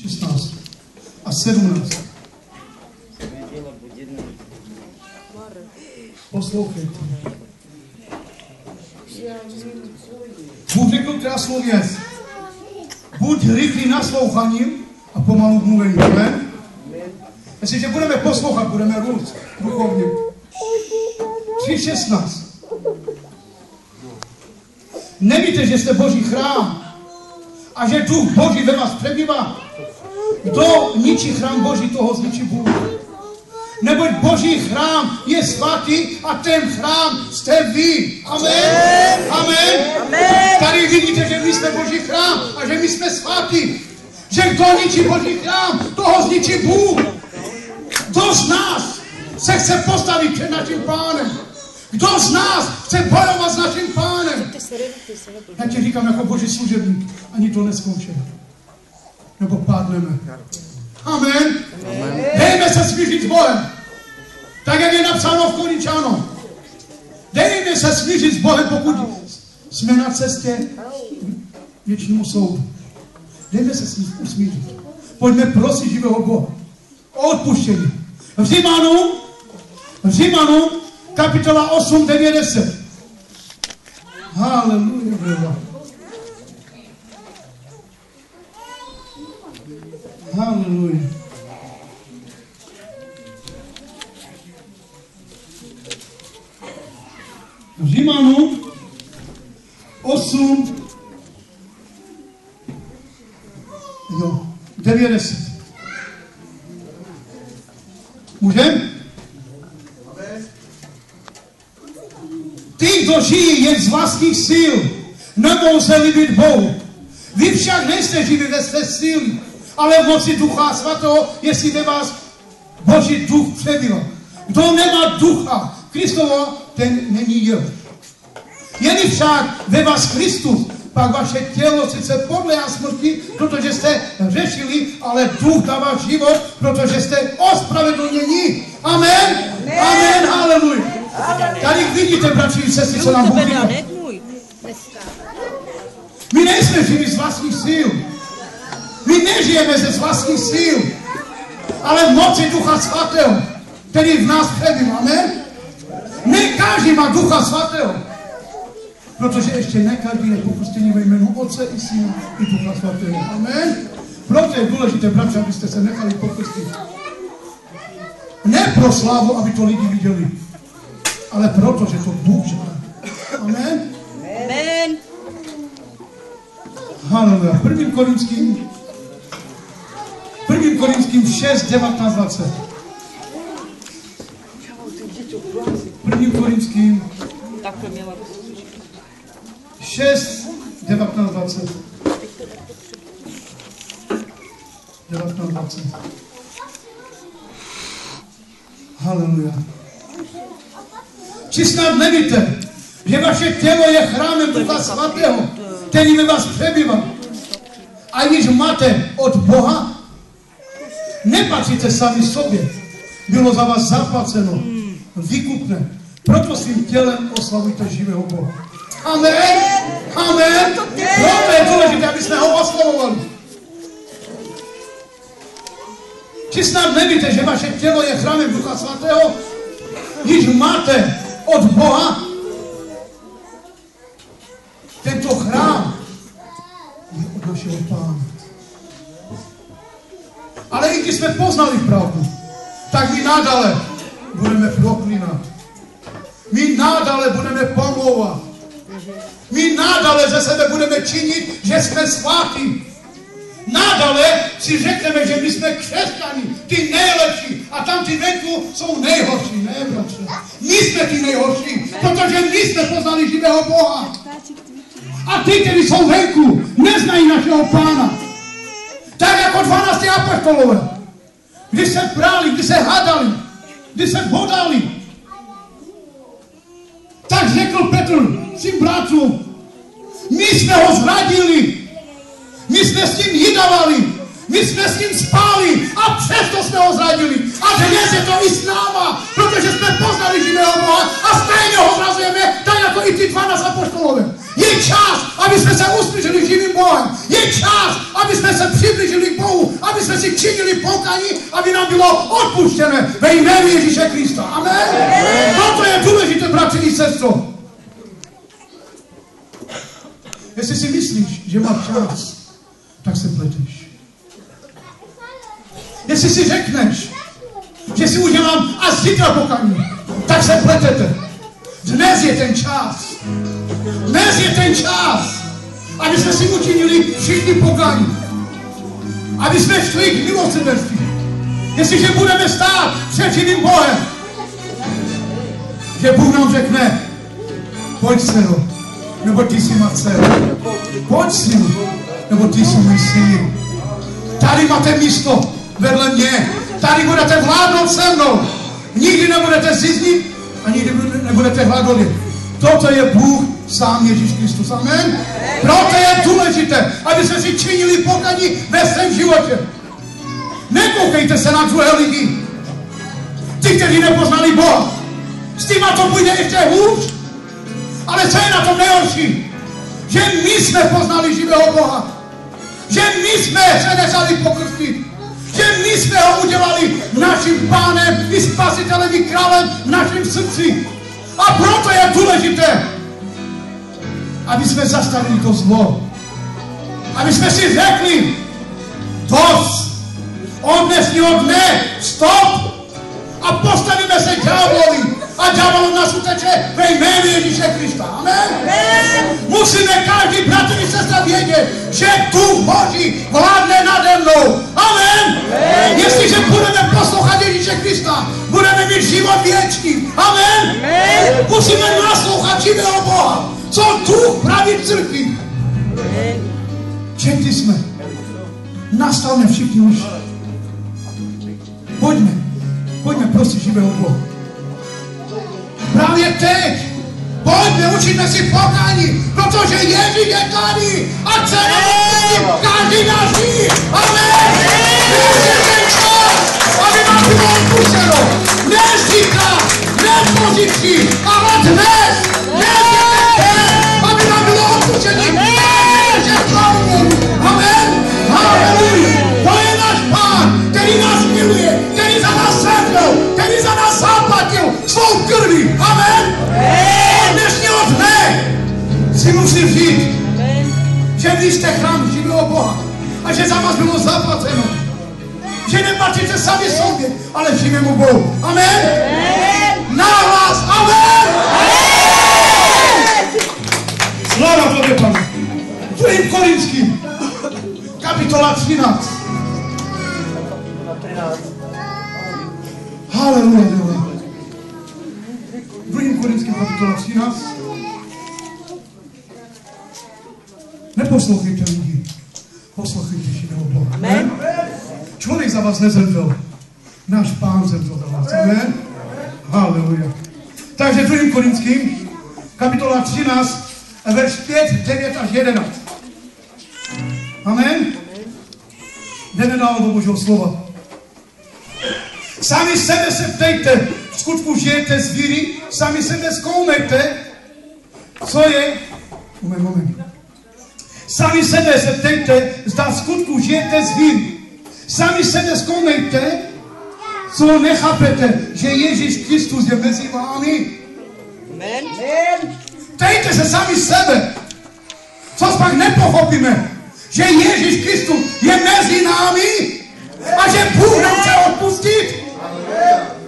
16 a 17. Poslouchejte. Bůh řekl krásnou věc. Buď rychlý naslouchaním a pomalu mluvením. Amen? Jestliže budeme poslouchat, budeme růst duchovně. 3:16. Nevíte, že jste Boží chrám a že Duch Boží ve vás přebývá? Kdo ničí chrám Boží, toho zničí Bůh. Neboť Boží chrám je svatý a ten chrám jste vy. Amen. Amen. Amen. Tady vidíte, že my jsme Boží chrám a že my jsme svatý. Že kdo ničí Boží chrám, toho zničí Bůh. Kdo z nás se chce postavit před naším Pánem? Kdo z nás chce bojovat s naším Pánem? Já ti říkám jako Boží služebník, ani to neskončí. Nebo pádneme. Amen. Amen. Dejme se smířit s Bohem. Tak, jak je napsáno v Korinčanům. Dejme se smířit s Bohem, pokud jsme na cestě věčnému soudu. Dejme se s ním usmířit. Pojďme prosit živého Boha o odpuštění. V Římanům kapitola 8, 9, 10. Haleluja. Haleluja. Římanům 8, 9, 10. Můžem? Ty, kdo žijí jen z vlastních sil, nemohou se líbit Bohu. Vy však nejste živí ve své síly, ale v moci Ducha Svatého, jestli ve vás Boží duch přebývá. Kdo nemá ducha Kristova, ten není jeho. Je-li však ve vás Kristus, pak vaše tělo sice podléhá smrti, protože jste řešili, ale duch dává život, protože jste ospravedlnění. Amen. Amen. Haleluja. Tady vidíte, bratři a sestry, co nám Bůh říká. My nejsme živí z vlastních sil. My nežijeme ze vlastních sil, ale v moci Ducha Svatého, který v nás přebývá. Amen. Ne každý má Ducha Svatého. Protože ještě ne každý je pokrstený ve jménu Otce i Syna i Ducha Svatého. Amen. Proto je důležité, bratři, abyste se nechali pokrstit. Ne pro slávu, aby to lidi viděli, ale proto, že to Bůh žádá. Amen. Amen. Haleluja. 1. Korinským 6, 19, 20. 1. Korinským 6, 19, 20. 19, 20. Haleluja. Či snad nevíte, že vaše tělo je chrámem Ducha Svatého, který ve vás přebývá. A když máte od Boha, nepatříte sami sobě. Bylo za vás zaplaceno, výkupné. Proto svým tělem oslavujte živého Boha. Amen. Amen. Proto je důležité, aby jsme ho oslavovali. Či snad nevíte, že vaše tělo je chrámem Ducha Svatého, když máte od Boha, tento chrám je od našeho Pána. Ale i když jsme poznali pravdu, tak my nadále budeme proklínat. My nadále budeme pomlouvat. My nadále ze sebe budeme činit, že jsme svatí. Nadále si řekneme, že my jsme křesťani, ty nejlepší, a tam ty venku jsou nejhorší, ne, bratře? My jsme ty nejhorší, protože my jsme poznali živého Boha. A ty, kteří jsou venku, neznají našeho Pána. Tak jako 12 apoštolové. Když se prali, když se hádali, když se bodali, tak řekl Petr svým bratřům, my jsme ho zradili, my jsme s ním jídavali, my jsme s ním spali a přesto jsme ho zradili. A dnes je to i s náma, protože jsme poznali živého Boha a stejně ho zrazujeme, tak jako i ty 12 apoštolové. Je čas, aby jsme se usmířili živým Bohem. Je čas, aby jsme se přiblížili k Bohu, aby jsme si činili pokání, aby nám bylo odpuštěné ve jménu Ježíše Krista. Amen. Toto je důležité, bratři i sestro. Jestli si myslíš, že máš čas, tak se pleteš. Jestli si řekneš, že si udělám a zítra pokání, tak se pletete. Dnes je ten čas. Dnes je ten čas, aby jsme si učinili všichni pokání. Aby jsme šli k milosrdenství. Jestliže budeme stát před živým Bohem, že Bůh nám řekne, pojď dcero, nebo ty jsi má dcero. Pojď synu, nebo ty jsi můj syn. Tady máte místo vedle mě. Tady budete vládnout se mnou. Nikdy nebudete ziznit a nikdy nebudete hladovět. Toto je Bůh sám Ježíš Kristus. Amen. Proto je důležité, aby jsme si činili pokání ve svém životě. Nekoukejte se na druhé lidi. Ty, kteří nepoznali Boha. S týma to půjde ještě hůř. Ale co je na tom nejhorší? Že my jsme poznali živého Boha. Že my jsme se nechali pokrstit. Že my jsme ho udělali naším pánem i spasitelem i králem v našem srdci. A proto je důležité, aby jsme zastavili to zlo. Aby jsme si řekli, dost, od dnešního dne, stop, a postavíme se ďáblovi. A ďábel od nás uteče ve jménu Ježíše Krista. Amen. Musíme každý bratr i sestra vědět, že Duch Boží vládne nade mnou. Amen. Jestliže budeme poslouchat Ježíše Krista, budeme mít život věčný. Amen. Musíme naslouchat živého Boha. Co Duch praví v církvi. Četli jsme. Nastavme všichni už. Pojďme prostě živého Boha. Právě teď. Pojďme, učíme si pokání, protože Ježíš je tady a chce nám každý náš život. Amen. Dnes je ten čas, aby nám bylo odpuštěno. Ne zítra, ne pozítří, ale dnes. Dnes je ten den, aby nám bylo odpuštěno. Amen. Halleluja. To je náš Pán, který nás miluje, který za nás zemřel, který za nás zaplatil svou krví. Amen. Od dnešního dne si musím říct, že vy jste chrám živého Boha a že za vás bylo zaplaceno. Že nepatříte sami sobě, ale živému Bohu. Amen. Nahlas. Amen. Sláva Tobě, Pane. 2. Korinským, kapitola 13. Haleluja. 2. Korinským, kapitola 13. Neposlouchejte lidi, poslouchejte živého Boha. Amen. Člověk za vás nezemřel, náš Pán zemřel za vás. Amen. Haleluja. Takže 2. Korinským, kapitola 13, verš 5, 9 až 11. Amen. Jdeme dál do Božího slova. Sami sebe se ptejte, v skutku žijete z víry, sami sebe zkoumejte, co je... Moment. Sami sebe se ptejte, zda v skutku žijete z víry. Sami sebe zkoumejte, co nechápete, že Ježíš Kristus je mezi vámi. Amen. Ptejte se sami sebe, co pak nepochopíme, že Ježíš Kristus je mezi námi a že Bůh nám chce odpustit.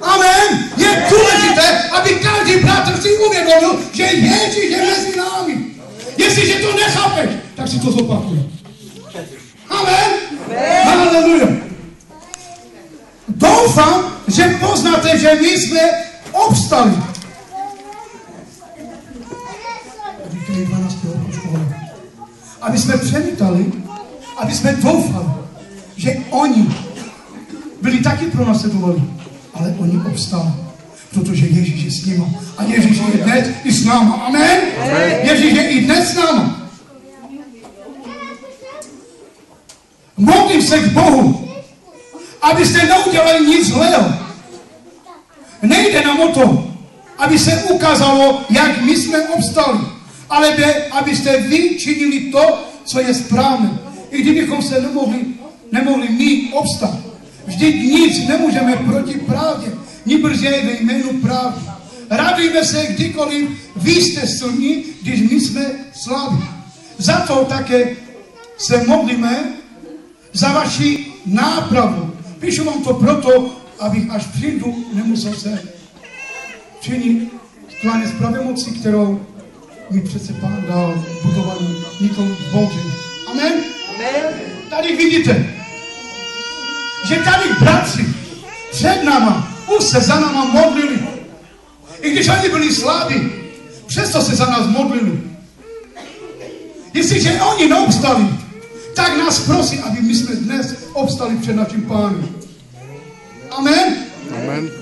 Amen. Je důležité, aby každý bratr si uvědomil, že Ježíš je mezi námi. Jestliže to nechápeš, tak si to zopakuj. Amen. Haleluja. Doufám, že poznáte, že my jsme obstali. Říkají 12. školy. Aby jsme přemítali, aby jsme doufali, že oni byli taky pronásledovali, ale oni obstali, protože Ježíš je s nima. A Ježíš je dnes i s náma. Amen? Ježíš je i dnes s náma. Modlím se k Bohu, abyste neudělali nic zlého. Nejde nám o to, aby se ukázalo, jak my jsme obstali, ale jde, abyste vy činili to, co je správné. I kdybychom se nemohli nemohli my obstať. Vždyť nic nemůžeme proti pravdě, nýbrž je ve jménu pravdy. Radujme se, kdykoliv vy jste silní, když my jsme slabí. Za to také se modlíme za vaši nápravu. Píšu vám to proto, abych až přijdu, nemusel se činit tvá nespravedlnosti, kterou mi přece Pán dal budovaný nikomu Božím. Amen? Amen. Tady vidíte, že tady bratři před náma už se za náma modlili. I když oni byli slabí, přesto se za nás modlili. Jestliže oni neobstali, tak nás prosí, aby my jsme dnes obstali před naším Pánem. Amen? Amen.